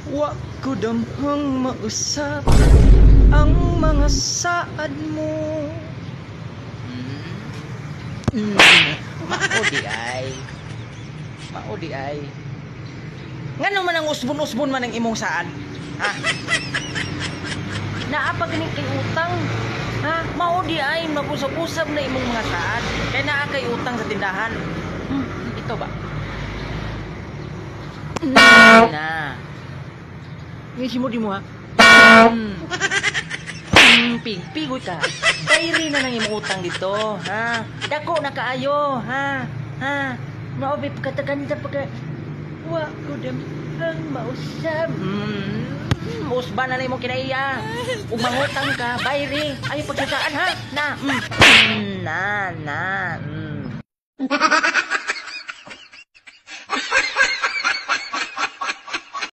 Wa ko damhang mausap ang mga saad mo. Maudi ay. Maudi ay. Ngano man ang usbon-usbon man ang imong saad? Ha? Naapa ganing kay utang. Ha? Maudi ay magusap-usap na imong mga saad. Kaya naa kay utang sa tindahan. Ito ba? Na. Ngisi mo di mo ha? Pigpigoy ka. Dayri na nang imong utang dito. Ha? Dako na kaayo. Ha? Ha? Maobi pagkataganda pagka... Wa ko damhang mausap. Usba na imong kinaiya. Ug mangutang ka, bayri. Ay pagsasaan ha? Na. Na.